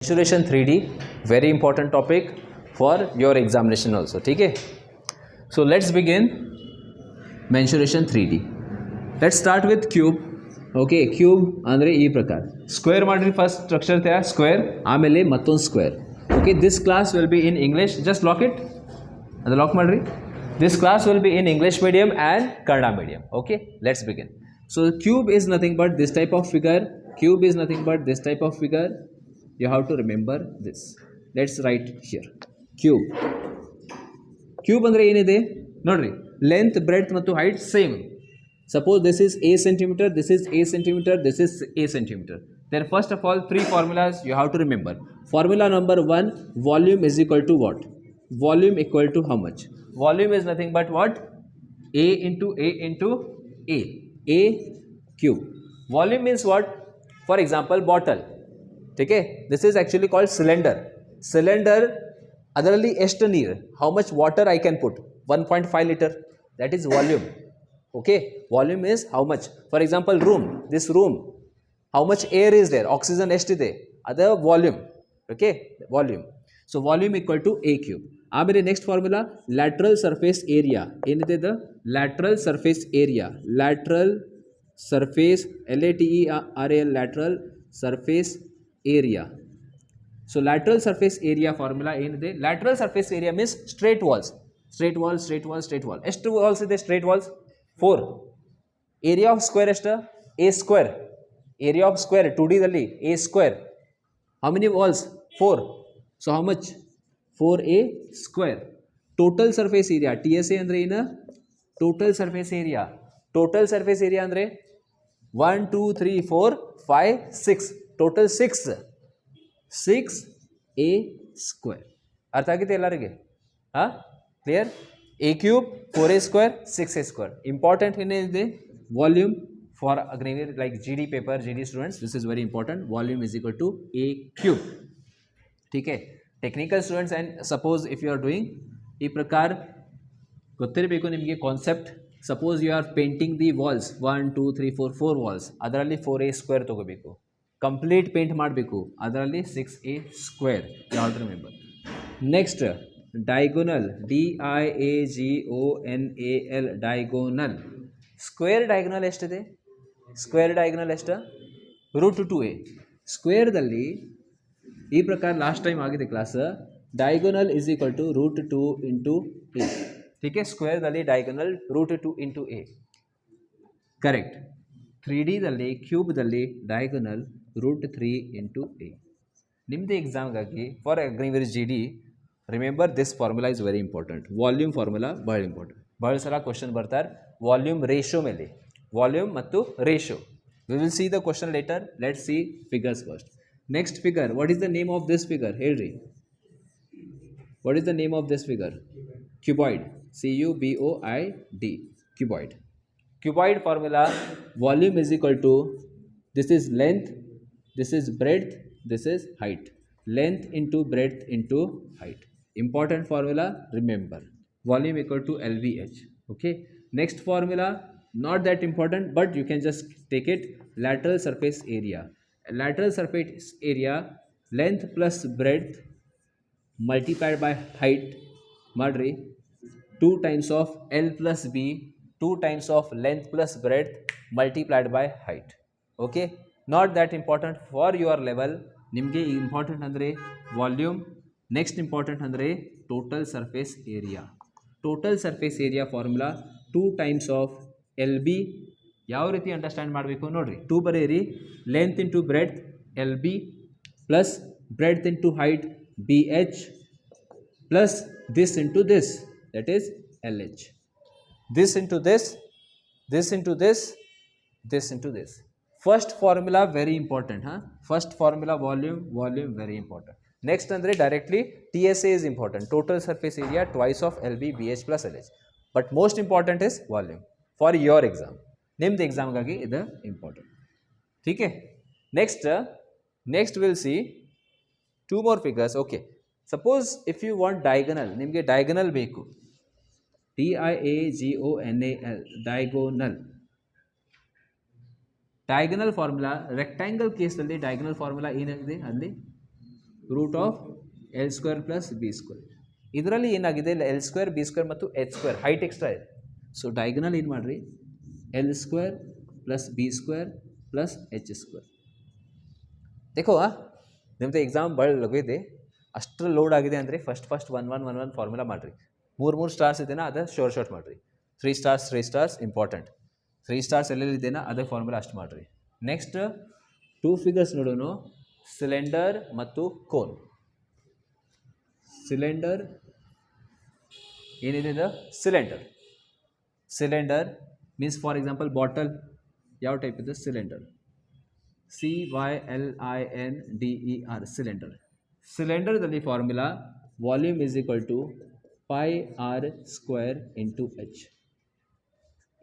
Mensuration 3D, very important topic for your examination also. ठीक है, so let's begin mensuration 3D. Let's start with cube. Okay, cube ಅಂದರೆ ಈ ಪ್ರಕಾರ square ಮಾಡಿರಿ. First structure ತ್ಯಾ square, ಆಮೇಲೆ ಮತ್ತೊಂದು square. Okay, this class will be in English. Just lock it, ಅದು lock ಮಾಡಿರಿ. This class will be in English medium and Kannada medium. Okay, let's begin. So cube is nothing but this type of figure. Cube is nothing but this type of figure. You have to remember this. Let's write here. Cube. Cube andre ಏನಿದೆ ನೋಡ್ರಿ, length breadth ಮತ್ತು height same. Suppose this is a centimeter, this is a centimeter, this is a centimeter. Then first of all, three formulas you have to remember. Formula number 1, volume is equal to what? Volume equal to how much? Volume is nothing but what? A into A into A. A cube. Volume means what? For example, bottle. ठीक है, this is actually called cylinder. Cylinder ಅದರಲ್ಲಿ ಎಷ್ಟು ನೀರು, how much water I can put? 1.5 liter. That is volume. Okay, volume is how much. For example, room. This room, how much air is there? Oxygen ಎಷ್ಟಿದೆ, ಅದು volume. Okay, volume. So volume equal to A cube. ಆಮೇಲೆ next formula lateral surface area. ಏನಿದೆ ಇದು? lateral surface area. lateral surface, LATERAL, lateral surface area. So lateral surface area formula ಏನಿದೆ? lateral surface area means straight walls. straight wall, straight wall, straight wall. ಎಷ್ಟು walls ಇದೆ straight walls? 4. area of square ಎಷ್ಟು? A square. area of square 2D ದಲ್ಲಿ A square. how many walls? 4. so how much? 4A square. total surface area, TSA ಅಂದ್ರೆ ಏನು? total surface area. total surface area ಅಂದರೆ 1 2 3 4 5 6, total 6A square. ಅರ್ಥ ಆಗಿದೆ ಎಲ್ಲರಿಗೆ? ಹಾಂ, clear? A cube 4A square 6A square. Important ಏನಿದೆ? Volume for Agniveer like GD paper, GD students, this is very important. Volume is equal to A cube. ठीक है, technical students and suppose if you are doing ಈ ಪ್ರಕಾರ ಗೊತ್ತಿರಬೇಕು ನಿಮಗೆ concept. Suppose you are painting the walls 1 2 3 4 4 walls, ಅದರಲ್ಲಿ 4A square ತೊಗೋಬೇಕು. Complete paint ಮಾಡಬೇಕು, ಅದರಲ್ಲಿ 6A ಸ್ಕ್ವೇರ್. ಯಾವ್ದು remember. Next diagonal, DIAGONAL, diagonal. Square diagonal ಎಷ್ಟಿದೆ? ಸ್ಕ್ವೇರ್ ಡೈಗೋನಲ್ ಎಷ್ಟು? √2A. ಸ್ಕ್ವೇರ್ದಲ್ಲಿ ಈ ಪ್ರಕಾರ ಲಾಸ್ಟ್ ಟೈಮ್ ಆಗಿದೆ class. Diagonal is equal to √2 into A. ठीक है, ಸ್ಕ್ವೇರ್ದಲ್ಲಿ ಡೈಗೋನಲ್ √2 ಇಂಟು A. ಕರೆಕ್ಟ್. 3Dದಲ್ಲಿ ಕ್ಯೂಬ್ದಲ್ಲಿ ಡೈಗೋನಲ್ √3 ಇಂಟು A. ನಿಮ್ಮದು ಎಕ್ಸಾಮ್ಗಾಗಿ for Agniveer GD, remember this formula is very important. Volume formula ಭಾಳ ಇಂಪಾರ್ಟೆಂಟ್. ಭಾಳ ಸಲ ಕ್ವಶನ್ ಬರ್ತಾರೆ ವಾಲ್ಯೂಮ್ ರೇಷೋ ಮೇಲೆ. ವಾಲ್ಯೂಮ್ ಮತ್ತು ratio we will see the question later. Let see figures first. Next figure, what is the name of this figure ಹೇಳ್ರಿ? What is the name of this figure? Cuboid. CUBOID, cuboid. Cuboid formula, volume is equal to, this is length, this is breadth, this is height. Length into breadth into height. Important formula, remember. Volume equal to LVH. Okay. Next formula, not that important, but you can just take it. Lateral surface area. Lateral surface area, length plus breadth multiplied by height. Madri. 2 times of L plus B, 2 times of length plus breadth multiplied by height. Okay, not that important for your level. ನಿಮಗೆ important ಅಂದರೆ volume. Next important ಅಂದರೆ total surface area. Total surface area formula 2 times of LB. ಯಾವ ರೀತಿ understand ಮಾಡಬೇಕು ನೋಡಿರಿ. 2 ಬರೆಯಿರಿ. Length into breadth LB plus breadth into height BH plus this into this, that is LH. This into this, this into this, this into this. First formula very important, huh? First formula volume, volume very important. Next andre directly TSA is important. Total surface area twice of LB BH plus LH. But most important is volume for your exam. Nimd exam gagi idu important. ठीक है. Next we'll see 2 more figures. Okay. Suppose if you want diagonal, ನಿಮಗೆ diagonal ಬೇಕು. DIAGONAL, diagonal. Diagonal formula, rectangle ಕೇಸಲ್ಲಿ diagonal formula ಏನಿದೆ ಅಲ್ಲಿ root of L square plus B square. ಇದರಲ್ಲಿ ಏನಾಗಿದೆ L square B square ಮತ್ತು ಎಚ್ ಸ್ಕ್ವೇರ್ ಹೈಟ್ ಎಕ್ಸ್ಟ್ರಾ ಇದೆ. So diagonal ಏನು ಮಾಡಿರಿ L square plus B square plus H square. देखो ನಿಮ್ಮದು ಎಕ್ಸಾಮ್ ಭಾಳ ಲಘು ಅಷ್ಟರ ಲೋಡ್ ಆಗಿದೆ ಅಂದರೆ ಫಸ್ಟ್ 1 ಫಾರ್ಮುಲಾ ಮಾಡಿರಿ. 3 ಸ್ಟಾರ್ಸ್ ಇದೆನಾ ಅದು ಶಾರ್ಟ್ ಮಾಡಿರಿ. 3 ಸ್ಟಾರ್ಸ್ ಇಂಪಾರ್ಟೆಂಟ್. 3 ಸ್ಟಾರ್ಸ್ ಎಲ್ಲೆಲ್ಲಿ ಇದೆನಾ ಅದೇ ಫಾರ್ಮುಲಾ ಅಷ್ಟು ಮಾಡಿರಿ. ನೆಕ್ಸ್ಟ್ 2 ಫಿಗರ್ಸ್ ನೋಡೋಣ, ಸಿಲಿಂಡರ್ ಮತ್ತು ಕೋನ್. ಸಿಲಿಂಡರ್ ಏನಿದೆ ಇದು cylinder means for example bottle ಯಾವ ಟೈಪ್ ಇದೆ ಸಿಲಿಂಡರ್, CYLINDER ಸಿಲಿಂಡರ್. ಸಿಲಿಂಡರ್ದಲ್ಲಿ formula volume is equal to pi R square into H.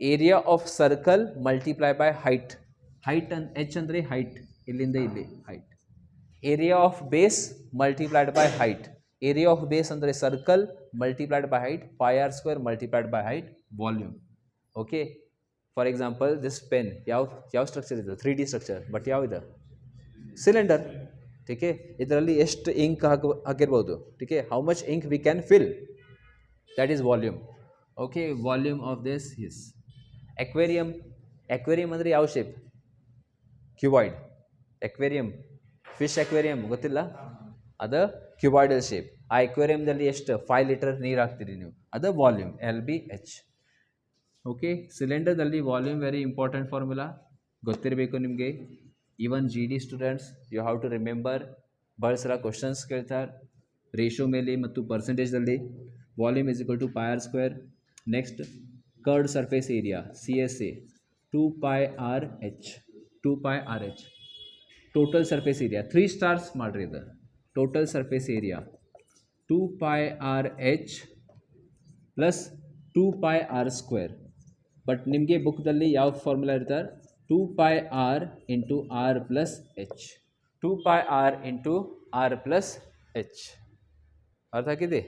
Area of circle multiply by height. H ಅಂದರೆ height, ಇಲ್ಲಿಂದ ಇಲ್ಲಿ height. Area of base multiplied by height. Area of base ಅಂದರೆ circle multiplied by height, pi R square multiplied by height volume. Okay, for example this pen ಯಾವ structure ಇದೆ 3D structure, but ಯಾವಿದೆ cylinder. ठीक है, ಇದರಲ್ಲಿ ಎಷ್ಟು ink ಹಾಕಿರ್ಬೋದು. ठीक है, how much ink we can fill, that is volume. Okay, volume of this is aquarium. ಅಂದರೆ ಯಾವ shape, cuboid. Aquarium, fish aquarium ಗೊತ್ತಿಲ್ಲ, ಅದು ಕ್ಯೂಬಾಯ್ಡಲ್ ಶೇಪ್. ಆ ಅಕ್ವೇರಿಯಮ್ದಲ್ಲಿ ಎಷ್ಟು 5 ಲೀಟರ್ ನೀರು ಹಾಕ್ತೀರಿ ನೀವು, ಅದು ವಾಲ್ಯೂಮ್ LBH. ಓಕೆ, ಸಿಲಿಂಡರ್ದಲ್ಲಿ ವಾಲ್ಯೂಮ್ ವೆರಿ ಇಂಪಾರ್ಟೆಂಟ್ ಫಾರ್ಮುಲಾ ಗೊತ್ತಿರಬೇಕು ನಿಮಗೆ. Even GD students you have to remember. ಭಾಳ ಸಲ ಕ್ವಶನ್ಸ್ ಕೇಳ್ತಾರೆ ರೇಷೋ ಮೇಲೆ ಮತ್ತು ಪರ್ಸೆಂಟೇಜ್ದಲ್ಲಿ. Volume is equal to pi R square. Next curved surface area CSA 2πRH. Total surface area 3 stars ಮಾಡಿರಿ ಇದು. Total surface area 2πRH plus 2πR square. But ನಿಮಗೆ ಬುಕ್ದಲ್ಲಿ ಯಾವ ಫಾರ್ಮುಲಾ ಇರ್ತಾರೆ 2πR into R plus H. 2πR into R plus H ಅರ್ಥ ಆಗಿದೆ.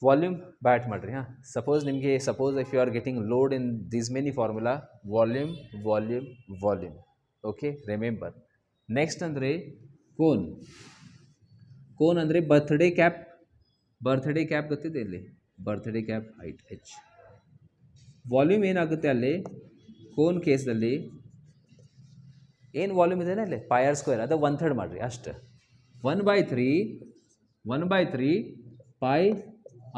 Volume ಬ್ಯಾಟ್ ಮಾಡಿರಿ. Suppose if you are getting load in these many formula, volume. Okay, remember. Next ಅಂದರೆ cone ಅಂದರೆ ಬರ್ತ್ಡೇ ಕ್ಯಾಪ್ ಗೊತ್ತಿದೆ ಇಲ್ಲಿ, birthday cap height H. Volume ಏನಾಗುತ್ತೆ ಅಲ್ಲಿ ಕೋನ್ ಕೇಸ್ದಲ್ಲಿ ಏನು ವಾಲ್ಯೂಮ್ ಇದೆಯಾ ಅಲ್ಲಿ ಪೈ ಆರ್ ಸ್ಕ್ವೇರ್, ಅದು 1/3 ಮಾಡಿರಿ ಅಷ್ಟು. 1/3 pi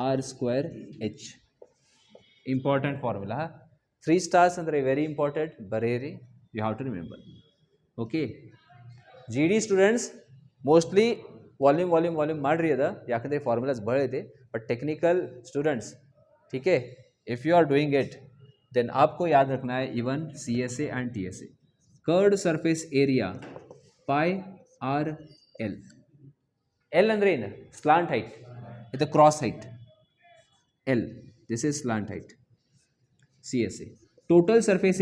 R square H. Important formula. 3 stars ಅಂದರೆ ವೆರಿ ಇಂಪಾರ್ಟೆಂಟ್, ಬರೆಯಿರಿ, you have to remember. Okay, GD students mostly volume ಮಾಡಿರಿ ಅದ, ಯಾಕಂದರೆ ಫಾರ್ಮುಲಾಸ್ ಭಾಳ ಇದೆ. बट टेक्निकल स्टूडेंट्स, ठीक है, if you are doing it then आपको याद रखना है even CSA and TSA. Curved surface area pi R L. L ಅಂದರೆ ಏನು ಸ್ಲಾಂಟ್ ಹೈಟ್, ಇದು cross height. L this is slant height CSA. Total surface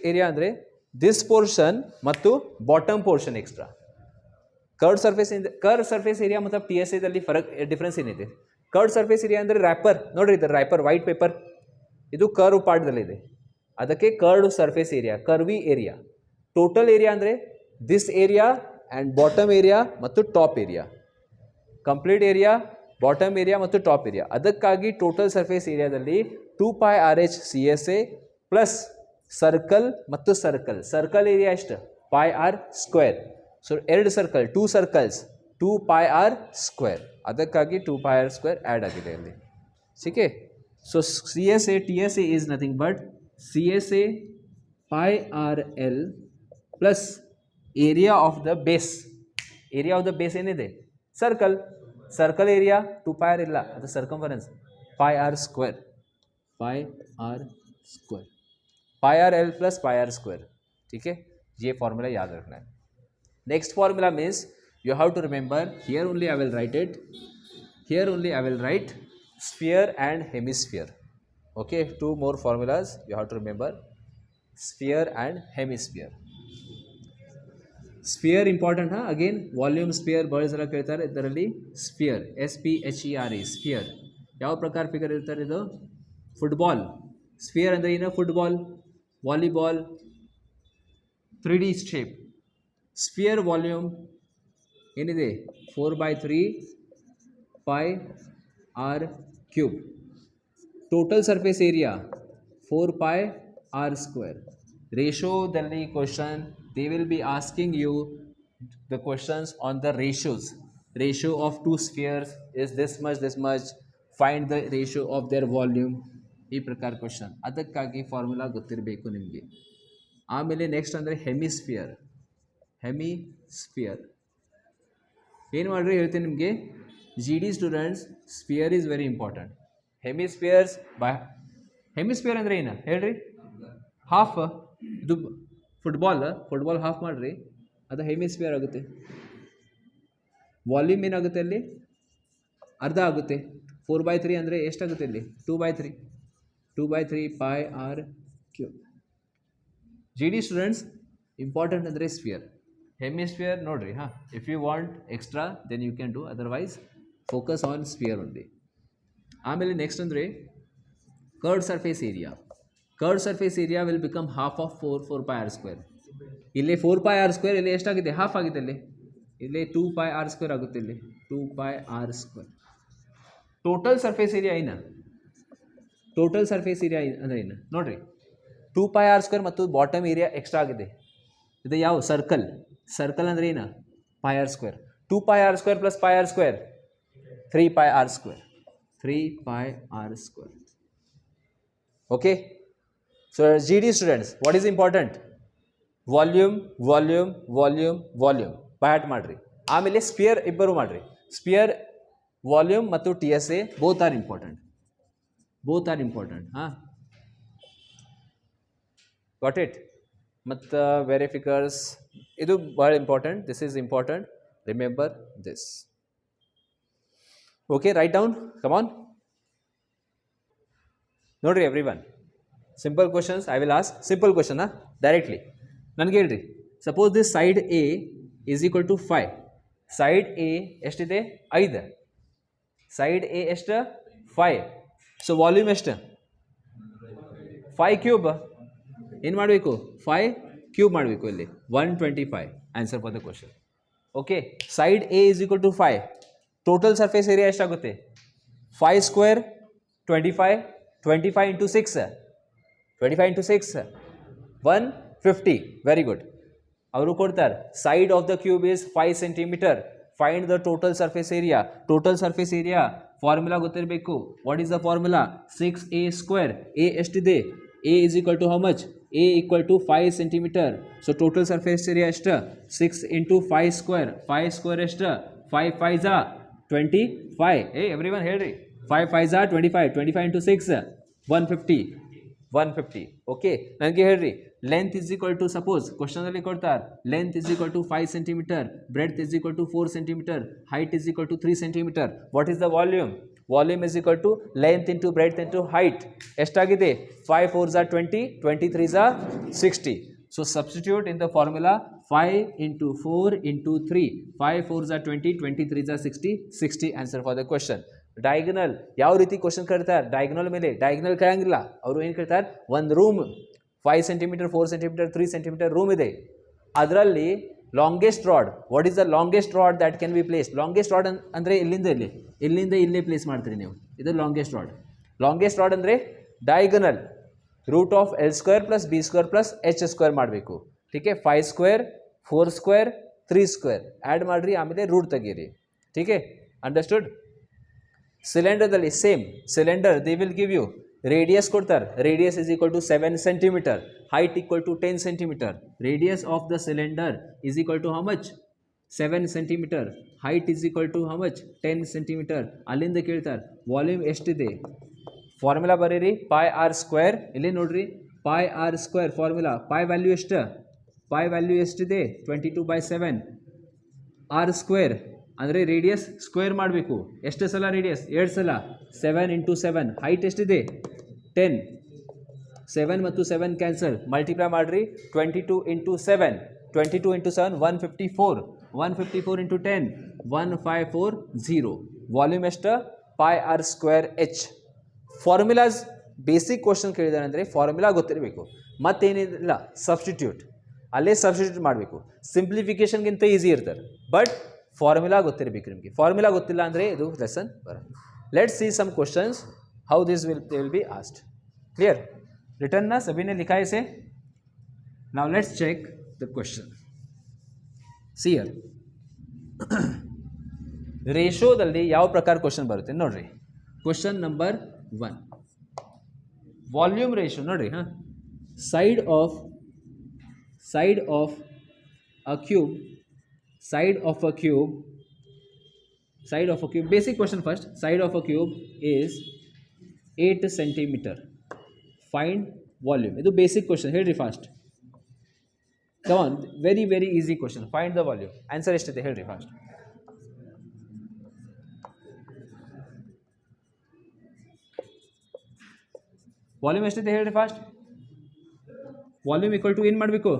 area ಅಂದರೆ ದಿಸ್ ಪೋರ್ಷನ್ ಮತ್ತು bottom portion extra. Curved surface area ಮತ್ತು TSA ದಲ್ಲಿ difference ಏನಿದೆ. Curved surface area ಅಂದರೆ wrapper ನೋಡಿರಿ, ಇದು ರ್ಯಾಪರ್ ವೈಟ್ ಪೇಪರ್, ಇದು ಕರ್ವ್ ಪಾರ್ಟ್ದಲ್ಲಿದೆ, ಅದಕ್ಕೆ curd surface area, curvy area. Total area ಅಂದರೆ this area and bottom area ಮತ್ತು top area. Complete area, bottom area ಮತ್ತು ಟಾಪ್ ಏರಿಯಾ. ಅದಕ್ಕಾಗಿ ಟೋಟಲ್ ಸರ್ಫೇಸ್ ಏರಿಯಾದಲ್ಲಿ 2πRH CSA ಪ್ಲಸ್ ಸರ್ಕಲ್ ಮತ್ತು ಸರ್ಕಲ್ ಏರಿಯಾ ಎಷ್ಟು pi R square. So 2 circle 2 circles 2πR square, ಅದಕ್ಕಾಗಿ 2πR square add ಆಗಿದೆ ಅಲ್ಲಿ. ಸಿಕೆ. So CSA TSA is nothing but CSA πRL plus area of the base. Area of the base ಏನಿದೆ circle area 2πR ಇಲ್ಲ, ಅದು circumference πR square. πRL plus πR square. ठीक है, ये फॉर्मूला याद रखना है. Next formula means you have to remember, here only I will write sphere and hemisphere. Okay, 2 more formulas you have to remember, sphere and hemisphere. Sphere important again, volume sphere ಬಹಳ ಸಲ ಕೇಳ್ತಾರೆ. ಇದರಲ್ಲಿ sphere SPHERE sphere ಯಾವ ಪ್ರಕಾರ figure ಇರ್ತಾರೆ, ಇದು football. Sphere ಅಂದರೆ ಏನು, football, volleyball, 3D shape. Sphere volume ಏನಿದೆ 4/3 pi R cube. Total surface area 4 pi r square. ರೇಷೋದಲ್ಲಿ question they will be asking you the questions on the ratios. Ratio of two spheres is this much, find the ratio of their volume. ಈ ಪ್ರಕಾರ question, ಅದಕ್ಕಾಗಿ formula ಗೊತ್ತಿರಬೇಕು ನಿಮಗೆ. ಆಮೇಲೆ next ಅಂದರೆ hemisphere ಏನು ಮಾಡ್ರಿ ಹೇಳ್ತೀನಿ ನಿಮಗೆ. G D students, sphere is very important. Hemisphere ಅಂದರೆ ಏನು ಹೇಳ್ರಿ? ಹಾಫ್. ಇದು ಫುಟ್ಬಾಲ್ ಹಾಫ್ ಮಾಡಿರಿ, ಅದು ಹೆಮಿಸ್ಫಿಯರ್ ಆಗುತ್ತೆ. ವಾಲ್ಯೂಮ್ ಏನಾಗುತ್ತೆ ಅಲ್ಲಿ? ಅರ್ಧ ಆಗುತ್ತೆ. 4/3 ಅಂದರೆ ಎಷ್ಟಾಗುತ್ತೆ ಅಲ್ಲಿ? 2/3 pi R cube. G D students, important ಅಂದರೆ ಸ್ಫಿಯರ್. ಹೆಮಿಸ್ಫಿಯರ್ ನೋಡಿರಿ. ಹಾಂ, if you want extra then you can do, otherwise focus on sphere only. ಆಮೇಲೆ ನೆಕ್ಸ್ಟ್ ಅಂದರೆ curved surface area. Curved surface area will become half of 4 pi r square. ಇಲ್ಲಿ 4 pi r square, ಇಲ್ಲಿ ಎಷ್ಟಾಗಿದೆ? Half ಆಗಿದೆ. ಇಲ್ಲಿ 2 pi r square ಆಗುತ್ತೆ. ಇಲ್ಲಿ 2 pi r square. Total surface area ಏನು? ಟೋಟಲ್ ಸರ್ಫೇಸ್ ಏರಿಯಾ ಅಂದರೆ ಏನು ನೋಡಿರಿ. 2 pi r square ಮತ್ತು ಬಾಟಮ್ ಏರಿಯಾ ಎಕ್ಸ್ಟ್ರಾ ಆಗಿದೆ. ಇದು ಯಾವ? ಸರ್ಕಲ್ ಅಂದರೆ ಏನು? pi r square. 2 pi r square plus pi r square 3 pi r square. 3 pi r square. Okay. So GD students, what is important? Volume by heart ಮಾಡ್ರಿ. ಆಮೇಲೆ sphere ಇಬ್ಬರು ಮಾಡ್ರಿ. Sphere volume ಮತ್ತು TSA both are important. ಹಾಂ, got it. ಮತ್ತು ವೆರಿಫಿಕರ್ಸ್ ಇದು ಭಾಳ important. This is important, remember this. Okay, write down, come on. ನೋಡ್ರಿ everyone, simple questions I will ask. Simple question directly ನನಗೆ ಹೇಳ್ರಿ. Suppose this side A is equal to 5. Side A ಎಷ್ಟಿದೆ? 5. Side A ಎಷ್ಟು? 5. So volume ಎಷ್ಟು? 5 cube. ಏನು ಮಾಡಬೇಕು? 5 cube ಮಾಡಬೇಕು. ಇಲ್ಲಿ 125 answer for the question. Okay, side A is equal to 5. Total surface area ಎಷ್ಟಾಗುತ್ತೆ? 5 ಸ್ಕ್ವೇರ್ 25 ಇಂಟು 6 150. Very good. ಅವರು ಕೊಡ್ತಾರೆ side of the cube is 5 centimetre. Find the total surface area. Total surface area formula ಗೊತ್ತಿರಬೇಕು. What is the formula? 6a square. A ಎಷ್ಟಿದೆ? A is equal to how much? A equal to 5 centimetre. So total surface area ಎಷ್ಟು? 6 into 5 square. 5 square ಎಷ್ಟು? 5 5 25. Every one ಹೇಳ್ರಿ. 5 5 25 into 6 150. Okay, ನನಗೆ ಹೇಳ್ರಿ. Length is equal to, suppose ಕ್ವಶನಲ್ಲಿ ಕೊಡ್ತಾರೆ, length is equal to 5 centimetre, breadth is equal to 4 centimetre, height is equal to 3 centimetre. What is the volume? Volume is equal to length into breadth into height. ಎಷ್ಟಾಗಿದೆ? 5 4s are 20, 23s are 60. So substitute in the formula 5 into 4 into 3. 5 4s are 20, 23s are 60 answer for the question. Diagonal ಯಾವ ರೀತಿ question ಕೇಳ್ತಾರೆ? Diagonal ಮೇಲೆ diagonal ಕೇಳಂಗಿಲ್ಲ. ಅವರು ಏನು ಕೇಳ್ತಾರೆ? ಒಂದು room 5 centimetre, 4 centimetre, 3 centimetre room ಇದೆ. ಅದರಲ್ಲಿ longest rod, what is the longest rod that can be place? Longest rod ಅಂದರೆ ಇಲ್ಲಿಂದ ಇಲ್ಲೇ ಪ್ಲೇಸ್ ಮಾಡ್ತೀರಿ ನೀವು. ಇದು ಲಾಂಗೆಸ್ಟ್ ರಾಡ್. ಲಾಂಗೆಸ್ಟ್ ರಾಡ್ ಅಂದರೆ diagonal root of L square plus B square plus H square ಮಾಡಬೇಕು. ಟೀಕೆ, 5 ಸ್ಕ್ವೇರ್ 4 ಸ್ಕ್ವೇರ್ 3 ಸ್ಕ್ವೇರ್ ಆ್ಯಡ್ ಮಾಡಿರಿ, ಆಮೇಲೆ ರೂಟ್ ತೆಗೀರಿ. ಟೀಕೆ, ಅಂಡರ್ಸ್ಟುಡ್? ಸಿಲಿಂಡರ್ದಲ್ಲಿ same cylinder they will give you radius ಕೊಡ್ತಾರೆ. Radius is equal to 7 centimetre, height equal to 10 centimetre. Radius of the cylinder is equal to how much? 7 centimetre. Height is equal to how much? 10 centimetre. ಅಲ್ಲಿಂದ ಕೇಳ್ತಾರೆ volume ಎಷ್ಟಿದೆ? Formula ಬರೀರಿ, pi R square. ಇಲ್ಲಿ ನೋಡ್ರಿ, pi R square formula. Pi value ಎಷ್ಟು? Pi value ಎಷ್ಟಿದೆ? 22/7. R square ಅಂದರೆ radius square ಮಾಡಬೇಕು. ಎಷ್ಟು ಸಲ ರೇಡಿಯಸ್? 2 ಸಲ. 7 ಇಂಟು 7. ಹೈಟ್ ಎಷ್ಟಿದೆ? 10. 7 ಮತ್ತು 7 ಕ್ಯಾನ್ಸಲ್, ಮಲ್ಟಿಪ್ಲೈ ಮಾಡಿರಿ. 22 ಇಂಟು 7. 22 ಇಂಟು 7 154. 154 ಇಂಟು 10 1540. ವಾಲ್ಯೂಮ್ ಎಷ್ಟು? Pi R square H. Formulas basic question ಕೇಳಿದಾರೆ ಅಂದರೆ ಫಾರ್ಮುಲಾ ಗೊತ್ತಿರಬೇಕು, ಮತ್ತೇನಿಲ್ಲ. ಸಬ್ಸ್ಟಿಟ್ಯೂಟ್ ಅಲ್ಲೇ ಸಬ್ಸ್ಟಿಟ್ಯೂಟ್ ಮಾಡಬೇಕು. ಸಿಂಪ್ಲಿಫಿಕೇಷನ್ಗಿಂತ ಈಸಿ ಇರ್ತಾರೆ, ಬಟ್ ಫಾರ್ಮುಲಾ ಗೊತ್ತಿರಬೇಕು ನಿಮಗೆ. ಫಾರ್ಮುಲಾ ಗೊತ್ತಿಲ್ಲ ಅಂದರೆ ಇದು ಲೆಸನ್ ಬರಲ್ಲ. Let's see some questions how this will be asked. Clear? Written ना सभी ने लिखा है इसे. Now let's check the question. See here. ರೇಷೋದಲ್ಲಿ ಯಾವ ಪ್ರಕಾರ ಕ್ವಶನ್ ಬರುತ್ತೆ ನೋಡ್ರಿ. ಕ್ವಶನ್ ನಂಬರ್ 1 ವಾಲ್ಯೂಮ್ ರೇಷೋ ನೋಡ್ರಿ. Side of a cube, basic question first. Side of a cube is 8 centimeter. Find volume. ಇದು ಬೇಸಿಕ್ ಕ್ವಶನ್, ಹೇಳ್ರಿ fast. Come on, very very easy question. Find the volume. Answer ಎಷ್ಟಿದೆ ಹೇಳ್ರಿ fast. Volume ಎಷ್ಟಿದೆ ಹೇಳ್ರಿ fast. Volume equal to ಏನು ಮಾಡಬೇಕು?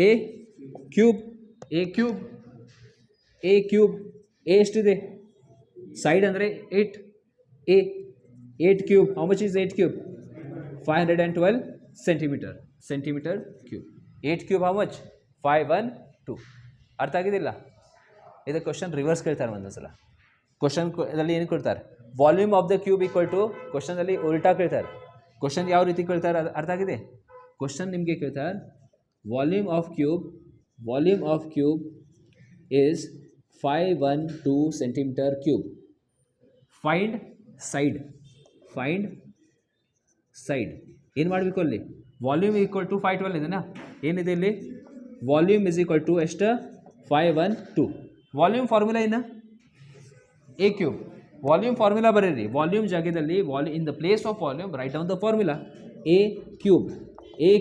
A cube ಎಷ್ಟಿದೆ? Side ಅಂದರೆ 8. A 8 cube. How much is 8 cube? 512 centimeter cube. 8 cube how much? 512. ಅರ್ಥ ಆಗಿದಿಲ್ಲ? ಇದು ಕ್ವಶನ್ ರಿವರ್ಸ್ ಕೇಳ್ತಾರೆ ಒಂದೊಂದ್ಸಲ. ಕ್ವಶನ್ದಲ್ಲಿ ಏನು ಕೇಳ್ತಾರೆ? Volume of the cube equal to, ಕ್ವಶನಲ್ಲಿ ಉಲ್ಟಾ ಕೇಳ್ತಾರೆ. ಕ್ವಶನ್ ಯಾವ ರೀತಿ ಕೇಳ್ತಾರೆ ಅರ್ಥ ಆಗಿದೆ? ಕ್ವಶನ್ ನಿಮಗೆ ಕೇಳ್ತಾರೆ volume of cube is 512 centimetre cube. Find side ಏನು ಮಾಡಬೇಕು ಅಲ್ಲಿ? ವಾಲ್ಯೂಮ್ ಈಕ್ವಲ್ ಟು 512 ಇದೆನಾ? ಏನಿದೆ ಇಲ್ಲಿ? ವಾಲ್ಯೂಮ್ ಇಸ್ ಈಕ್ವಲ್ ಟು ಎಷ್ಟು? 512. ವಾಲ್ಯೂಮ್ ಫಾರ್ಮುಲಾ ಏನು? A cube. ವಾಲ್ಯೂಮ್ ಫಾರ್ಮುಲಾ ಬರೀರಿ. ವಾಲ್ಯೂಮ್ ಜಾಗದಲ್ಲಿ in the place of volume write down the formula. A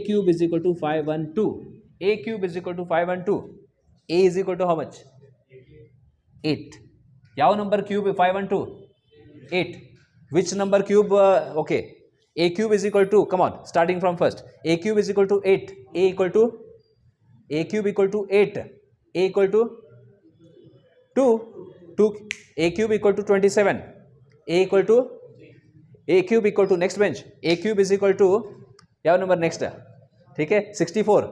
cube is equal to 512. A cube is equal to 512. A is equal to how much? 8. ಯಾವ number cube 512? 8. Which number cube? Okay, a cube is equal to, come on, starting from first. A cube is equal to 8. A cube equal to 8. A equal to 2. A cube equal to 27. A cube equal to next bench. A cube is equal to ಯಾವ number next? ठीक है 64.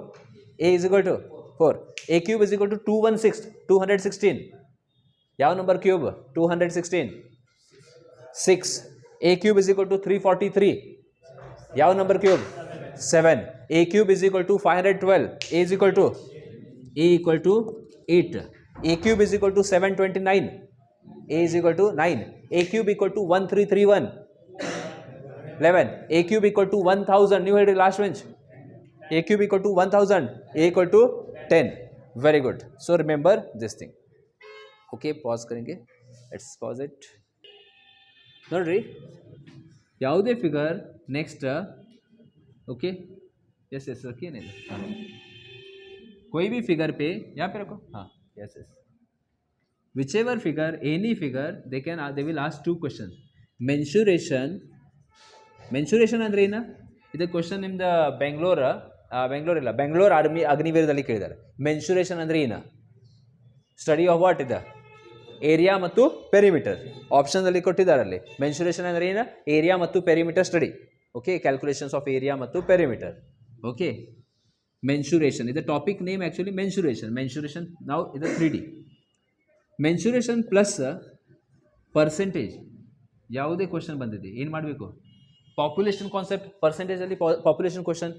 A is equal to 4. A cube is equal to 216. ಯಾವ number cube? 216. 6. A cube is equal to 343. ಯಾವ number cube? 7. A cube is equal to 512. A is equal to 8. A cube is equal to 729. A is equal to 9. A cube equal to 1331. 11. A cube equal to 1000. ನೀವು ಹೇಳಿ last bench. A cube equal to 1000. A equal to 10. Very good. So remember this thing. Okay, pause करेंगे. Let's pause it. ನೋಡ್ರಿ, ಯಾವುದೇ figure next okay yes रखिए नहीं कोई भी figure पे यहाँ पे रखो. हाँ yes which ever figure any figure they will ask 2 question. Mensuration ಅಂದರೆ ಏನು? ಇದು ಕ್ವಶನ್ ನಿಮ್ದು ಬೆಂಗಳೂರು ಆರ್ಮಿ ಅಗ್ನಿವೀರದಲ್ಲಿ ಕೇಳಿದ್ದಾರೆ. ಮೆನ್ಸುರೇಷನ್ ಅಂದರೆ ಏನು? ಸ್ಟಡಿ ಆಫ್ ವಾಟ್ ಇದೆ? ಏರಿಯಾ ಮತ್ತು ಪೆರಿಮೀಟರ್. ಆಪ್ಷನ್ದಲ್ಲಿ ಕೊಟ್ಟಿದ್ದಾರೆ ಅಲ್ಲಿ. ಮೆನ್ಸುರೇಷನ್ ಅಂದರೆ ಏನು? ಏರಿಯಾ ಮತ್ತು perimeter study. Okay, calculations of area ಮತ್ತು ಪೆರಿಮೀಟರ್. ಓಕೆ, ಮೆನ್ಸುರೇಷನ್ ಇದು ಟಾಪಿಕ್ ನೇಮ್ ಆ್ಯಕ್ಚುಲಿ. ಮೆನ್ಸುರೇಷನ್ ನಾವು ಇದು 3D. ಮೆನ್ಸುರೇಷನ್ ಪ್ಲಸ್ ಪರ್ಸೆಂಟೇಜ್ ಯಾವುದೇ ಕ್ವಶನ್ ಬಂದಿದೆ ಏನು ಮಾಡಬೇಕು? Population concept. ಪರ್ಸೆಂಟೇಜಲ್ಲಿ population question.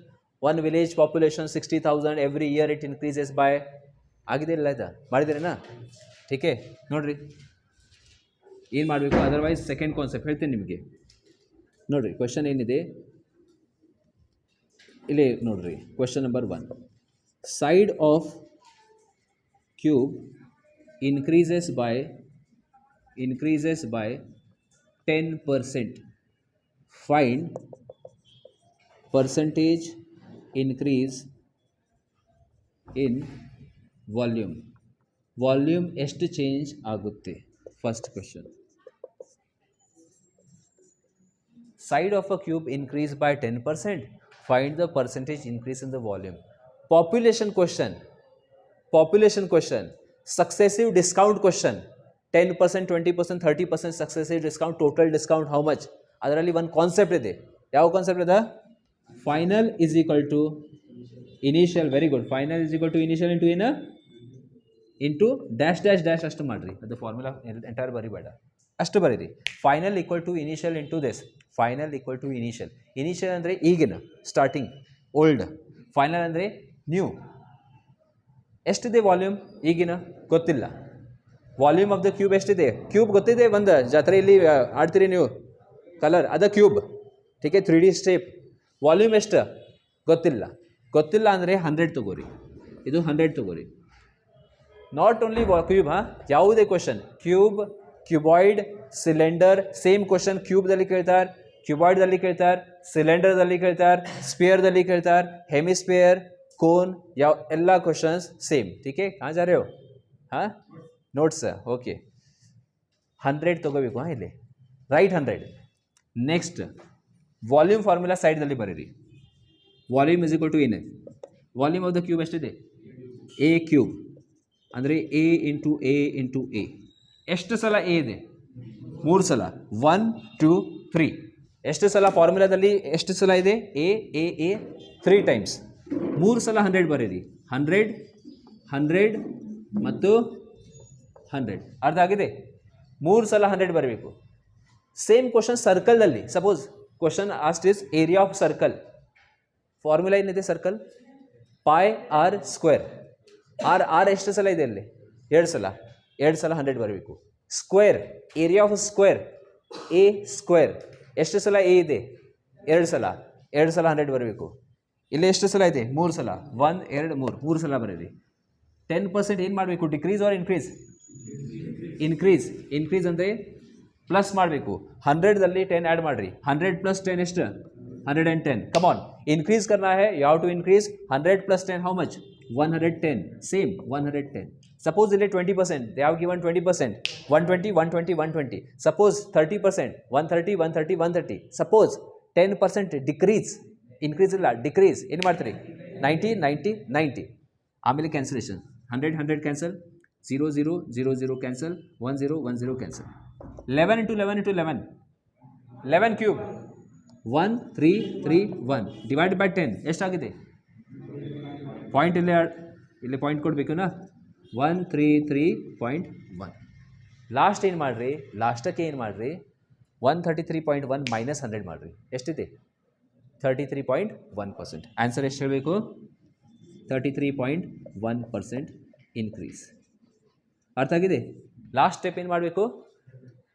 1 village population 60,000 every year it increases by. ಆಗಿದೆ ಇಲ್ಲ ಆಯ್ತಾ? ಮಾಡಿದ್ದೀರೇನಾ? ठीक है ನೋಡ್ರಿ ಏನು ಮಾಡಬೇಕು. ಅದರ್ವೈಸ್ ಸೆಕೆಂಡ್ ಕಾನ್ಸೆಪ್ಟ್ ಹೇಳ್ತೀನಿ ನಿಮಗೆ. ನೋಡ್ರಿ ಕ್ವಶನ್ ಏನಿದೆ ಇಲ್ಲಿ ನೋಡ್ರಿ. Question number 1, side of cube increases by 10%. Find percentage increase in volume. Volume ಎಷ್ಟು ಚೇಂಜ್ ಆಗುತ್ತೆ? First question. Side of a cube increase by 10%. Find the percentage increase in the volume. Population question. Successive discount question. 10%, 20%, 30% successive discount. Total discount how much? ಅದರಲ್ಲಿ ಒಂದು concept ಇದೆ. ಯಾವ concept ಇದೆ? Final is equal to initial, very good. Final is equal to initial into ಏನು, into dash dash dash ಅಷ್ಟು ಮಾಡಿರಿ. ಅದು formula entire ಬರಿಬೇಡ, ಅಷ್ಟು ಬರೀರಿ. Final equal to initial into this. Final equal to initial. Initial ಅಂದರೆ ಈಗಿನ ಸ್ಟಾರ್ಟಿಂಗ್ ಓಲ್ಡ್, ಫೈನಲ್ ಅಂದರೆ ನ್ಯೂ. ಎಷ್ಟಿದೆ ವಾಲ್ಯೂಮ್ ಈಗಿನ ಗೊತ್ತಿಲ್ಲ. ವಾಲ್ಯೂಮ್ ಆಫ್ ದ ಕ್ಯೂಬ್ ಎಷ್ಟಿದೆ? ಕ್ಯೂಬ್ ಗೊತ್ತಿದೆ, ಒಂದು ಜಾತ್ರೆಯಲ್ಲಿ ಆಡ್ತೀರಿ ನೀವು ಕಲರ್, ಅದ ಕ್ಯೂಬ್. ಟೀಕೆ 3D ಸ್ಟೇಪ್. ವಾಲ್ಯೂಮ್ ಎಷ್ಟು ಗೊತ್ತಿಲ್ಲ. ಗೊತ್ತಿಲ್ಲ ಅಂದರೆ 100 ತೊಗೋರಿ, ಇದು 100 ತೊಗೋರಿ. ನಾಟ್ ಓನ್ಲಿ ಕ್ಯೂಬ್, ಯಾವುದೇ question, cube, cuboid, cylinder, same question ಕ್ಯೂಬ್ದಲ್ಲಿ ಕೇಳ್ತಾರೆ, ಕ್ಯೂಬಾಯ್ಡ್ದಲ್ಲಿ ಕೇಳ್ತಾರೆ, ಸಿಲಿಂಡರ್ದಲ್ಲಿ ಕೇಳ್ತಾರೆ, ಸ್ಪಿಯರ್ದಲ್ಲಿ ಕೇಳ್ತಾರೆ, ಹೆಮಿಸ್ಪಿಯರ್, ಕೋನ್, ಯಾವ ಎಲ್ಲ ಕ್ವಶನ್ಸ್ ಸೇಮ್. ಟೀಕೆ ಕहाँ जा रहे हो? ಹಾಂ, ನೋಟ್ಸ್. ಓಕೆ, 100 ತೊಗೋಬೇಕು. ಇಲ್ಲಿ ರೈಟ್ 100. ನೆಕ್ಸ್ಟ್ ವಾಲ್ಯೂಮ್ ಫಾರ್ಮುಲಾ ಸೈಡ್ದಲ್ಲಿ ಬರೀರಿ. ವಾಲ್ಯೂಮ್ ಇಸ್ ಈಕ್ವಲ್ ಟು ಏನೇ, ವಾಲ್ಯೂಮ್ ಆಫ್ ದ ಕ್ಯೂಬ್ ಎಷ್ಟಿದೆ? ಎ ಕ್ಯೂಬ್ ಅಂದರೆ A into A into A. ಎಷ್ಟು ಸಲ ಎ ಇದೆ? 3 ಸಲ. 1 2 3. ಎಷ್ಟು ಸಲ ಫಾರ್ಮುಲಾದಲ್ಲಿ ಎಷ್ಟು ಸಲ ಇದೆ? A A A 3 times. 3 ಸಲ 100 ಬರೀರಿ. 100 100 ಮತ್ತು 100. ಅರ್ಥ ಆಗಿದೆ? 3 ಸಲ 100 ಬರಬೇಕು. ಸೇಮ್ ಕ್ವಶನ್ ಸರ್ಕಲ್ನಲ್ಲಿ. Suppose question asked is area of circle. Formula ಏನಿದೆ circle? Pi R square. R ಎಷ್ಟು ಸಲ ಇದೆ ಅಲ್ಲಿ? 2 ಸಲ. 2 ಸಲ 100 ಬರಬೇಕು. Square, area of square A square. ಎಷ್ಟು ಸಲ ಎ ಇದೆ? 2 ಸಲ. 2 ಸಲ 100 ಬರಬೇಕು. ಇಲ್ಲಿ ಎಷ್ಟು ಸಲ ಇದೆ? 3 ಸಲ. 1 2 3, 3 ಸಲ ಬರೀರಿ. 10% ಏನು ಮಾಡಬೇಕು? Decrease or increase? Increase. Increase ಅಂದರೆ ಪ್ಲಸ್ ಮಾಡಬೇಕು. 100ದಲ್ಲಿ 10 ಆ್ಯಡ್ ಮಾಡಿರಿ. 100 ಪ್ಲಸ್ 10 ಎಷ್ಟು? 110. ಕಮ್ ಆನ್, ಇನ್ಕ್ರೀಸ್ करना है, you have to increase 100 plus 10 how much? 110. Same 110. Suppose ಇಲ್ಲಿ 20%, they have given 20%, 120 120 120. Suppose 30%, 130 130 130. Suppose 10% decrease, increase ಇಲ್ಲ ಡಿಕ್ರೀಸ್, ಏನು ಮಾಡ್ತೀರಿ? 90 90 90. ಆಮೇಲೆ cancellation. 100 100 cancel, 0 0 0 0 cancel, 1 0 1 0 cancel. 11 into 11 into 11, 11 cube 1 3 3 1 divide by 10 ಎಷ್ಟಾಗಿದೆ? ಪಾಯಿಂಟ್ ಇಲ್ಲಿ ಪಾಯಿಂಟ್ ಕೊಡಬೇಕು ನಾ. 133.1. ಲಾಸ್ಟ್ ಏನು ಮಾಡಿರಿ? ಲಾಸ್ಟಕ್ಕೆ ಏನು ಮಾಡಿರಿ? 133.1 ಮೈನಸ್ 100 ಮಾಡಿರಿ. ಎಷ್ಟಿದೆ? 33.1%. ಆನ್ಸರ್ ಎಷ್ಟು ಹೇಳಬೇಕು? 33.1% ಇನ್ಕ್ರೀಸ್. ಅರ್ಥ ಆಗಿದೆ? ಲಾಸ್ಟ್ ಸ್ಟೆಪ್ ಏನು ಮಾಡಬೇಕು?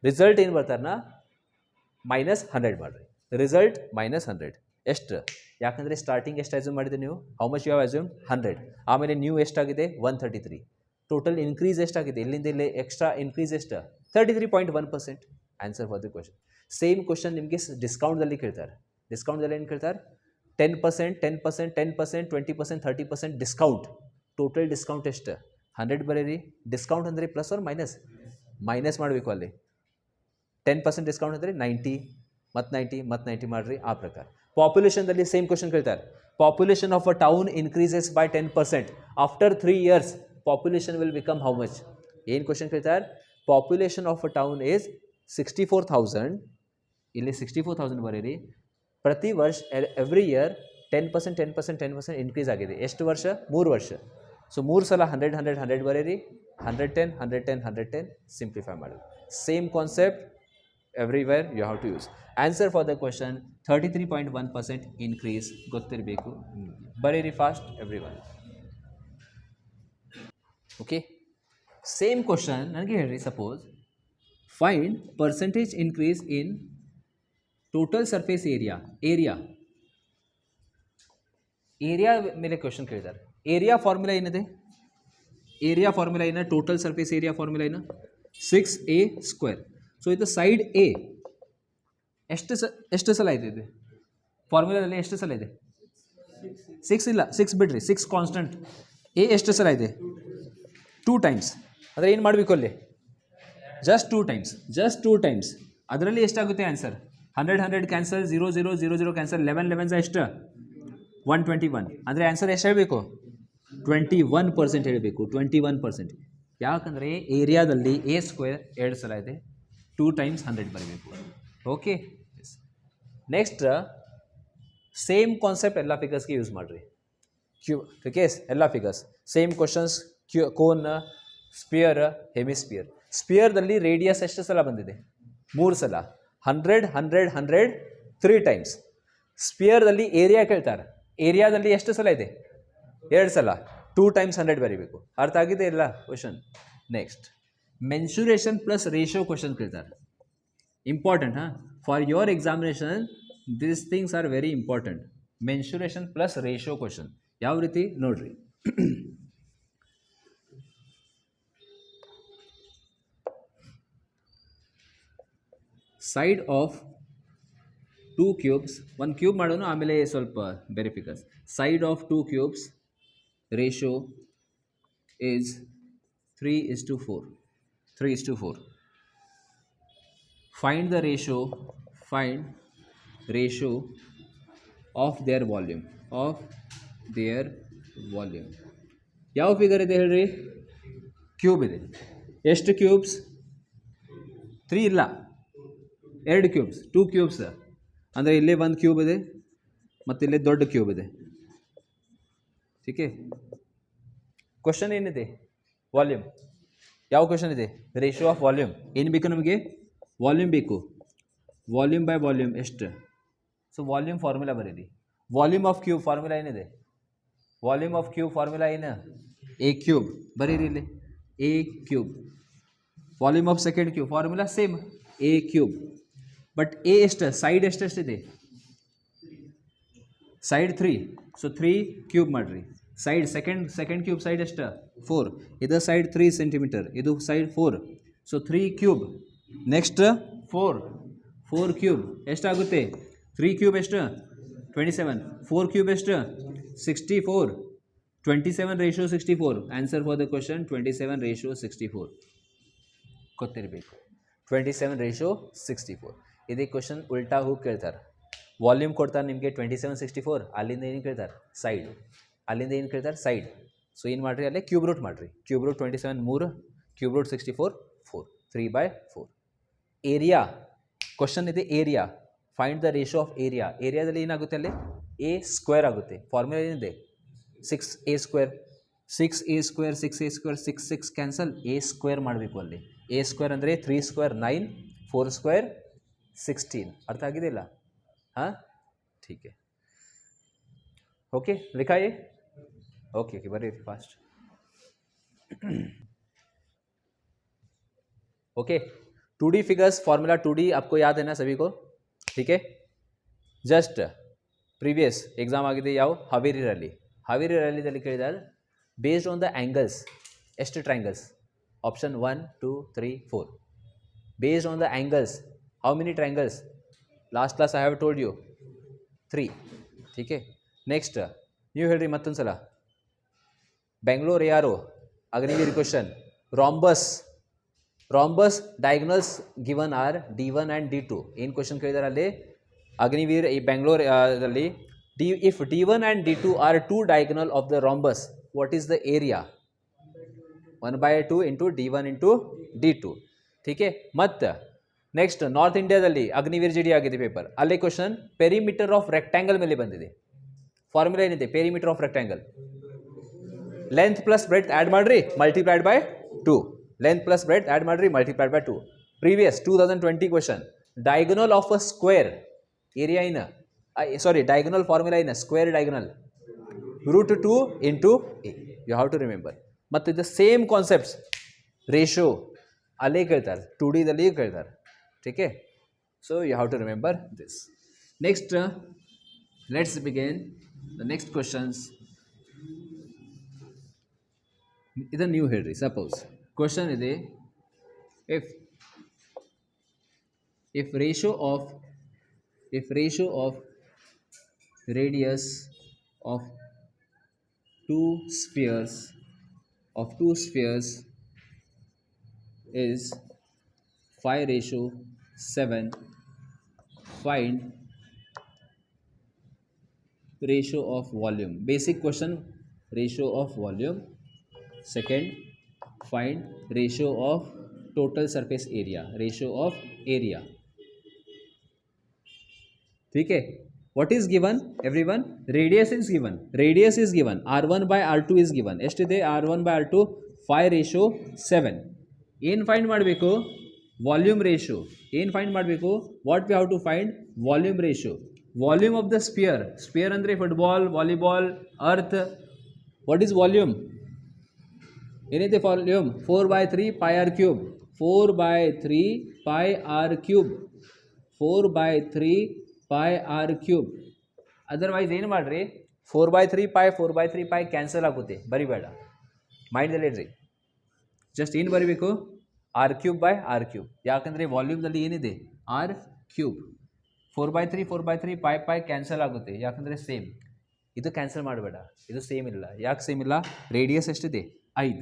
ರಿಸಲ್ಟ್ ಏನು ಬರ್ತಾರನ್ನ ಮೈನಸ್ 100 ಮಾಡಿರಿ. ರಿಸಲ್ಟ್ ಮೈನಸ್ 100 ಎಷ್ಟು? ಯಾಕಂದರೆ ಸ್ಟಾರ್ಟಿಂಗ್ ಎಷ್ಟು ಅಸ್ಯೂಮ್ ಮಾಡಿದೆ ನೀವು? How much you have assume? 100. ಆಮೇಲೆ ನ್ಯೂ ಎಷ್ಟಾಗಿದೆ? 133. ಟೋಟಲ್ ಇನ್ಕ್ರೀಸ್ ಎಷ್ಟಾಗಿದೆ? ಇಲ್ಲಿಂದ ಇಲ್ಲಿ ಎಕ್ಸ್ಟ್ರಾ ಇನ್ಕ್ರೀಸ್ ಎಷ್ಟು? 33.1%. Answer for the question. Same question ನಿಮಗೆ ಡಿಸ್ಕೌಂಟ್ದಲ್ಲಿ ಕೇಳ್ತಾರೆ. ಡಿಸ್ಕೌಂಟ್ದಲ್ಲಿ ಏನು ಕೇಳ್ತಾರೆ? 10% 10% 10% 20% 30% ಡಿಸ್ಕೌಂಟ್. ಟೋಟಲ್ ಡಿಸ್ಕೌಂಟ್ ಎಷ್ಟು? 100 ಬರೀರಿ. ಡಿಸ್ಕೌಂಟ್ ಅಂದರೆ ಪ್ಲಸ್ ಆರ್ ಮೈನಸ್? ಮೈನಸ್ ಮಾಡಬೇಕು ಅಲ್ಲಿ. 10% ಡಿಸ್ಕೌಂಟ್ ಅಂದರೆ 90 ಮತ್ತು 90 ಮತ್ತು 90 ಮಾಡಿರಿ. ಆ ಪ್ರಕಾರ ಪಾಪ್ಯುಲೇಷನ್ದಲ್ಲಿ ಸೇಮ್ ಕ್ವಶನ್ ಕೇಳ್ತಾರೆ. Population of a town increases by 10%. After 3 years population will become how much? ಏನು ಕ್ವಶನ್ ಕೇಳ್ತಾರೆ? Population of a town is 64,000. ಇಲ್ಲಿ 64,000 ಬರೀರಿ. ಪ್ರತಿ ವರ್ಷ ಎವ್ರಿ ಇಯರ್ 10% 10% 10% ಇನ್ಕ್ರೀಸ್ ಆಗಿದೆ. ಎಷ್ಟು ವರ್ಷ? 3 ವರ್ಷ. ಸೊ 3 ಸಲ 100 100 100 ಬರೀರಿ. 110 110 110 ಸಿಂಪ್ಲಿಫೈ ಮಾಡಿ. Same concept everywhere you have to use. Answer for the question 33.1% increase ಗೊತ್ತಿರಬೇಕು. ಬರೀರಿ fast every one. Okay, same question ನನಗೆ ಹೇಳ್ರಿ. Suppose find percentage increase in total surface area. Area ಮೇಲೆ ಕ್ವಶನ್ ಕೇಳಿದ್ದಾರೆ. ಏರಿಯಾ ಫಾರ್ಮುಲಾ ಏನಿದೆ? Area formula ಏನು? Total surface area formula ಏನು? 6a². So ಇದು ಸೈಡ್ ಎ ಎಷ್ಟು ಸಲ ಇದೆ? ಇದು ಫಾರ್ಮುಲಾದಲ್ಲಿ ಎಷ್ಟು ಸಲ ಇದೆ? 6 ಇಲ್ಲ, 6 ಬಿಡ್ರಿ. 6 ಕಾನ್ಸ್ಟೆಂಟ್. ಎ ಎಷ್ಟು ಸಲ ಇದೆ? 2 ಟೈಮ್ಸ್. ಅಂದರೆ ಏನು ಮಾಡಬೇಕು ಅಲ್ಲಿ? Just 2 times. ಅದರಲ್ಲಿ ಎಷ್ಟಾಗುತ್ತೆ ಆನ್ಸರ್? 100 100 ಕ್ಯಾನ್ಸಲ್, 0 0 0 0 ಕ್ಯಾನ್ಸಲ್, 11 11 ಎಷ್ಟು? 121. ಅಂದರೆ ಆನ್ಸರ್ ಎಷ್ಟು ಹೇಳಬೇಕು? 21% ಹೇಳಬೇಕು. 21%. ಯಾಕಂದರೆ ಏರಿಯಾದಲ್ಲಿ a² 2 ಸಲ ಇದೆ. 2 times 100 ಬರಬೇಕು. ಓಕೆ, ನೆಕ್ಸ್ಟ್ ಸೇಮ್ ಕಾನ್ಸೆಪ್ಟ್ ಎಲ್ಲ ಫಿಗರ್ಸ್ಗೆ ಯೂಸ್ ಮಾಡಿರಿ. ಕ್ಯೂ ಓಕೆ ಎಲ್ಲ figures same questions. Cone, sphere, hemisphere. ಸ್ಪಿಯರ್ದಲ್ಲಿ ರೇಡಿಯಸ್ ಎಷ್ಟು ಸಲ ಬಂದಿದೆ? 3 ಸಲ. 100 100 100 3 ಟೈಮ್ಸ್. ಸ್ಪಿಯರ್ದಲ್ಲಿ ಏರಿಯಾ ಕೇಳ್ತಾರೆ. ಏರಿಯಾದಲ್ಲಿ ಎಷ್ಟು ಸಲ ಇದೆ? 2 ಸಲ. 2 ಟೈಮ್ಸ್ 100 ಬರೀಬೇಕು. ಅರ್ಥ ಆಗಿದೆ ಇಲ್ಲ question? Next mensuration plus ratio question ಕೇಳ್ತಾರೆ. ಇಂಪಾರ್ಟೆಂಟ್ ಹಾಂ, for your examination this things are very important. Mensuration plus ratio question ಯಾವ ರೀತಿ ನೋಡ್ರಿ. ಸೈಡ್ ಆಫ್ 2 ಕ್ಯೂಬ್ಸ್, ಒಂದು ಕ್ಯೂಬ್ ಮಾಡೋಣ ಆಮೇಲೆ ಸ್ವಲ್ಪ ಬೇರೆ figures. Side of 2 cubes ratio is 3:4. 3:4. Find the ratio of their volume. ಯಾವ ಫಿಗರ್ ಇದೆ ಹೇಳ್ರಿ? ಕ್ಯೂಬ್ ಇದೆ. ಎಷ್ಟು ಕ್ಯೂಬ್ಸ್? 3 ಇಲ್ಲ, 2 ಕ್ಯೂಬ್ಸ್. 2 ಕ್ಯೂಬ್ಸ್ ಅಂದರೆ ಇಲ್ಲೇ ಒಂದು ಕ್ಯೂಬ್ ಇದೆ ಮತ್ತು ಇಲ್ಲೇ ದೊಡ್ಡ ಕ್ಯೂಬ್ ಇದೆ. ಟೀಕೆ. ಕ್ವಶನ್ ಏನಿದೆ? ವಾಲ್ಯೂಮ್. ಯಾವ ಕ್ವಶನ್ ಇದೆ? Ratio of volume. ಏನು ಬೇಕು ನಮಗೆ? ವಾಲ್ಯೂಮ್ ಬೇಕು. ವಾಲ್ಯೂಮ್ ಬೈ ವಾಲ್ಯೂಮ್ ಎಷ್ಟು? ಸೊ ವಾಲ್ಯೂಮ್ ಫಾರ್ಮುಲಾ ಬರೀರಿ. ವಾಲ್ಯೂಮ್ ಆಫ್ ಕ್ಯೂಬ್ ಫಾರ್ಮುಲಾ ಏನಿದೆ? ವಾಲ್ಯೂಮ್ ಆಫ್ ಕ್ಯೂಬ್ ಫಾರ್ಮುಲಾ ಏನು? A cube. ಬರೀರಿ ಇಲ್ಲಿ A cube. Volume of second cube formula same A cube. But A ಎಷ್ಟು? ಸೈಡ್ ಎಷ್ಟೆಷ್ಟಿದೆ? ಸೈಡ್ 3. ಸೊ 3 ಕ್ಯೂಬ್ ಮಾಡಿರಿ. Side second cube side ಎಷ್ಟು? 4. ಇದು side 3 centimetre, ಇದು side 4. So 3 cube. Next 4 cube ಎಷ್ಟಾಗುತ್ತೆ? 3 cube ಎಷ್ಟು? 27. 4 ಕ್ಯೂಬ್ ಎಷ್ಟು? 64. 27:64. ಆನ್ಸರ್ ಫಾರ್ ದ ಕ್ವಶನ್ 27:64 ಗೊತ್ತಿರಬೇಕು. 27:64. ಇದೇ ಕ್ವಶನ್ ಉಲ್ಟಾ ಹೋಗಿ ಕೇಳ್ತಾರೆ. ವಾಲ್ಯೂಮ್ ಕೊಡ್ತಾರೆ ನಿಮಗೆ 27:64. ಅಲ್ಲಿಂದ ಏನು ಕೇಳ್ತಾರೆ? ಸೈಡ್. ಅಲ್ಲಿಂದ ಏನು ಕೇಳ್ತಾರೆ? ಸೈಡ್. ಸೊ ಏನು ಮಾಡಿರಿ? ಅಲ್ಲೇ ಕ್ಯೂಬ್ ರೂಟ್ ಮಾಡಿರಿ. Cube root 27 3, cube root 64 4, 3/4. Area question ಇದೆ. Area find the ratio of area. ಏರಿಯಾದಲ್ಲಿ ಏನಾಗುತ್ತೆ? ಅಲ್ಲಿ ಎ ಸ್ಕ್ವೇರ್ ಆಗುತ್ತೆ. ಫಾರ್ಮುಲಾ ಏನಿದೆ? 6a square. 6a square 6a square 6 cancel. A square ಮಾಡಬೇಕು ಅಲ್ಲಿ. ಎ ಸ್ಕ್ವೇರ್ ಅಂದರೆ 3 ಸ್ಕ್ವೇರ್ 9, 4 ಸ್ಕ್ವೇರ್ 16. ಅರ್ಥ ಆಗಿದೆ ಇಲ್ಲ? ಹಾಂ ठीक है. ओके लिखाइए. ओके बड़े fast. Okay 2D figures formula 2D आपको याद है ना सभी को? ठीक है. जस्ट प्रीवियस एग्जाम आಗಿದೆ ಯಾವ? ಹಾವೇರಿ ರ್ಯಾಲಿದಲ್ಲಿ ಕೇಳಿದ್ದಾರೆ ಬೇಸ್ಡ್ ಆನ್ ದ ಆ್ಯಂಗಲ್ಸ್. ಎಷ್ಟು triangles? Option 1 2 3 4. Based on the angles how many triangles? Last class I have told you 3. ठीक है. ನೆಕ್ಸ್ಟ್ ನೀವು ಹೇಳ್ರಿ ಮತ್ತೊಂದು ಸಲ. ಬೆಂಗಳೂರು ಯಾರು? Agniveer question. Rhombus diagonals given are D1 and D2. ಏನು ಕ್ವಶನ್ ಕೇಳಿದಾರೆ ಅಲ್ಲಿ? ಅಗ್ನಿವೀರ್ ಈ ಬೆಂಗಳೂರಲ್ಲಿ if D1 and D2 are 2 diagonal of the rhombus, what is the area? 1/2 into D1 into D2. ठीक है. ಮತ್ತು ನೆಕ್ಸ್ಟ್ ನಾರ್ತ್ ಇಂಡಿಯಾದಲ್ಲಿ ಅಗ್ನಿವೀರ್ GD ಆಗಿದೆ ಪೇಪರ್. ಅಲ್ಲೇ ಕ್ವಶನ್ ಪೆರಿಮೀಟರ್ ಆಫ್ ರೆಕ್ಟ್ಯಾಂಗಲ್ ಮೇಲೆ ಬಂದಿದೆ. ಫಾರ್ಮುಲಾ ಏನಿದೆ? Perimeter of rectangle length plus breadth add ಮಾಡಿರಿ multiplied by 2. Length plus breadth add ಮಾಡಿರಿ multiplied by 2. Previous 2020 question. Diagonal of a square area in diagonal formula in square diagonal √2 into a. You have to remember. ಮತ್ತು ಇದು same concepts ratio ಅಲ್ಲೇ ಕೇಳ್ತಾರೆ, 2Dದಲ್ಲಿ ಕೇಳ್ತಾರೆ. ठीक है. So you have to remember this. Next let's begin the next questions. Idan new ಹೇಳ್ರಿ. suppose question ಇದೆ if ratio of radius of two spheres is 5:7, find ratio of volume. Basic question, ratio of volume. Second, find ratio of total surface area, ratio of area. ठीक है. what is given everyone? Radius is given. Radius is given. R1 by R2 is given. ಎಷ್ಟಿದೆ? R1 by R2 5:7. ಏನು find ಮಾಡಬೇಕು? Volume ratio. ಏನು find ಮಾಡಬೇಕು? What we have to find? Volume ratio. Volume of the sphere. Sphere ಅಂದರೆ football, volleyball, earth. What is volume? ಏನಿದೆ volume? 4/3 pi r cube. 4/3 pi r cube. 4/3 pi r cube. Otherwise ಏನು ಮಾಡಿರಿ, 4/3 pi cancel ಆಗುತ್ತೆ, ಬರಿಬೇಡ, ಮೈಂಡಲ್ಲಿ ಇಡ್ರಿ. Just ಏನು ಬರಿಬೇಕು? r³ ಯಾಕಂದರೆ ವಾಲ್ಯೂಮ್ದಲ್ಲಿ ಏನಿದೆ? r³. 4/3 pi ಕ್ಯಾನ್ಸಲ್ ಆಗುತ್ತೆ, ಯಾಕಂದರೆ ಸೇಮ್. ಇದು ಕ್ಯಾನ್ಸಲ್ ಮಾಡಬೇಡ, ಇದು ಸೇಮ್ ಇಲ್ಲ. ಯಾಕೆ ಸೇಮ್ ಇಲ್ಲ? ರೇಡಿಯಸ್ ಎಷ್ಟಿದೆ? 5.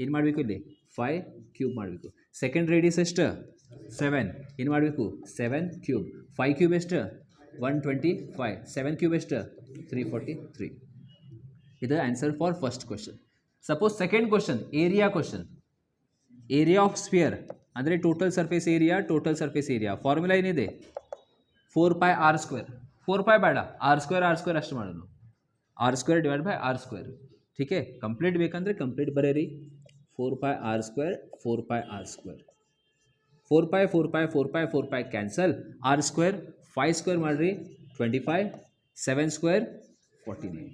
ಏನು ಮಾಡಬೇಕು ಇಲ್ಲಿ? 5³ ಮಾಡಬೇಕು. ಸೆಕೆಂಡ್ ರೇಡಿಯಸ್ ಎಷ್ಟು? 7. ಏನು ಮಾಡಬೇಕು? 7³ 5³ ಎಷ್ಟು? 125. 7³ ಎಷ್ಟು? 343. ಇದು answer for first question. Suppose second question, area question. Area of sphere ಅಂದರೆ ಟೋಟಲ್ ಸರ್ಫೇಸ್ ಏರಿಯಾ. ಫಾರ್ಮುಲಾ ಏನಿದೆ? 4 pi r². 4 pi ಬೇಡ, r² ಅಷ್ಟು ಮಾಡೋಣ. r² divide by r². ठीक है, ಕಂಪ್ಲೀಟ್ ಬೇಕಂದ್ರೆ ಕಂಪ್ಲೀಟ್ ಬರೀರಿ. 4 pi r², 4 pi r². 4 pi cancel. r² 5² ಮಾಡಿರಿ 25, 7² 49.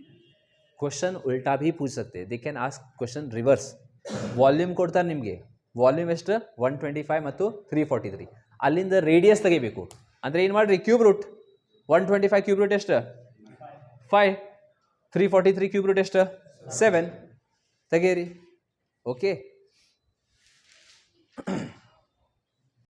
ಕ್ವಶನ್ ಉಲ್ಟಾ ಭೀ ಪೂछ सकते, they can ask question reverse. Volume ಕೊಡ್ತಾರೆ ನಿಮಗೆ. ವಾಲ್ಯೂಮ್ ಎಷ್ಟು? 125 ಮತ್ತು 343. ಅಲ್ಲಿಂದ ರೇಡಿಯಸ್ ತೆಗಿಬೇಕು ಅಂದರೆ ಏನು ಮಾಡಿರಿ? Cube root. 125 ಕ್ಯೂಬ್ ರೂಟ್ ಎಷ್ಟು? 5. 343 ಕ್ಯೂಬ್ ರೂಟ್ ಎಷ್ಟು? 7. ತೆಗೀರಿ. ಓಕೆ.